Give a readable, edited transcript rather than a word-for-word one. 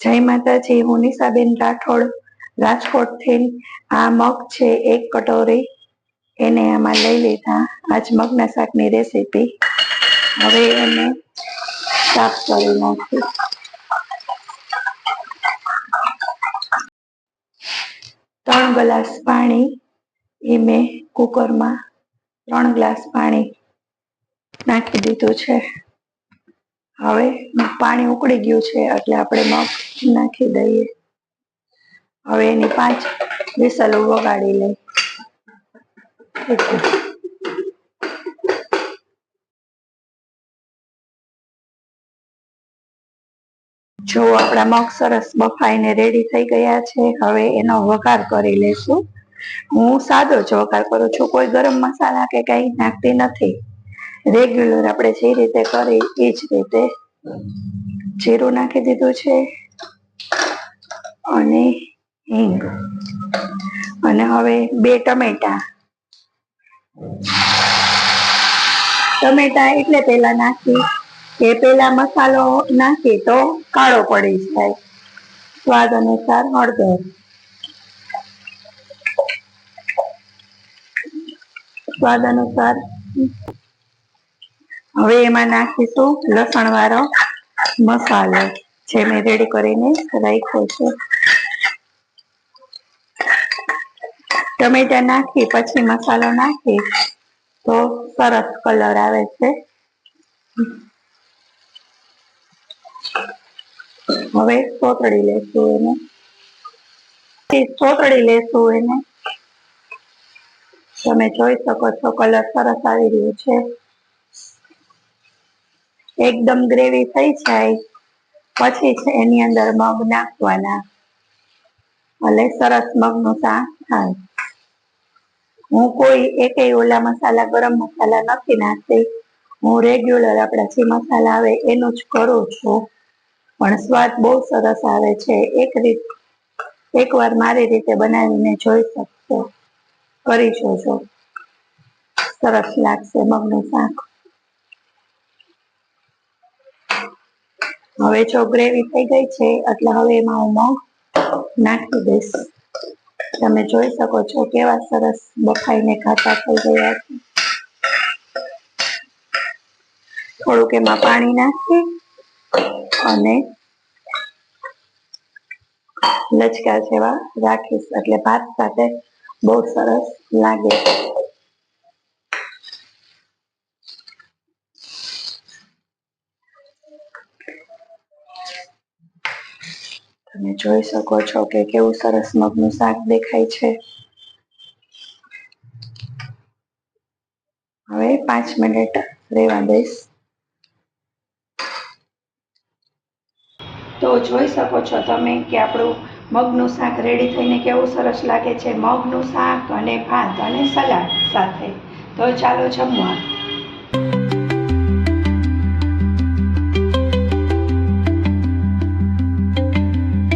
જય માતાજી, હું નિશાબેન રાઠોડ રાજકોટથી. આ મગ છે 1 કટોરી, એને આમાં લઈ લીધા. આજ મગના શાકની રેસીપી. હવે એને સાફ કરી નાખી. 3 ગ્લાસ પાણી એ મેં કુકરમાં 3 ગ્લાસ પાણી નાખી દીધું છે. હવે પાણી ઉકળી ગયું છે એટલે આપણે મગ નાખી દઈએ. હવે એની 5 વિસલ વગાડી લઈ. જો આપણા મગ સરસ બફાઈને રેડી થઈ ગયા છે. હવે એનો વઘાર કરી લેશું. હું સાદો જ વઘાર કરું છું, કોઈ ગરમ મસાલા કે કઈ નાખતી નથી. રેગ્યુલર આપણે જે રીતે કરી એ જ રીતે. જીરું નાખી દીધું છે અને હિંગ, અને હવે 2 ટમેટા એટલે પેલા નાખી કે પેલા મસાલો નાખી તો કાળો પડી જાય. સ્વાદ અનુસાર હળદર, સ્વાદ અનુસાર. હવે એમાં નાખીશું લસણ વાળો મસાલો જે મેં રેડી કરીને રાખ્યો છે. ટમેટા નાખી પછી મસાલો નાખી તો સરસ કલર આવે છે. હવે સોતળી લેશું એને. તમે જોઈ શકો છો કલર સરસ આવી રહ્યો છે. એકદમ ગ્રેવી થઈ જાય પછી છે એની અંદર મગ નાખવાના, એટલે સરસ મગનું શાક થાય. હું કોઈ એકેય ઓલા મસાલા ગરમ મસાલા નથી નાખતી. હું રેગ્યુલર આપણા જે મસાલા આવે એનું જ કરું છું, પણ સ્વાદ બહુ સરસ આવે છે. એકવાર મારી રીતે બનાવીને જોઈ શકશો, કરી જોજો, સરસ લાગશે મગનું શાક. હવે જો ગ્રેવી થઈ ગઈ છે એટલે હવે એમાં હું મગ નાખી દઈશ. તમે જોઈ શકો છો કેવા સરસ બફાઈને ઘાટા થઈ ગયા છે. થોડુંક એમાં પાણી નાખી અને લચકા જેવા રાખીશ એટલે ભાત સાથે બહુ સરસ લાગે. તમે જોઈ શકો છો કે કેવું સરસ મગનું શાક દેખાય છે. હવે 5 મિનિટ રહેવા દઈશ. તો જોઈ શકો છો તમે કે આપણું મગનું શાક રેડી થઈને કેવું સરસ લાગે છે. મગનું શાક અને ભાત અને સલાડ સાથે. તો ચાલો જમવા.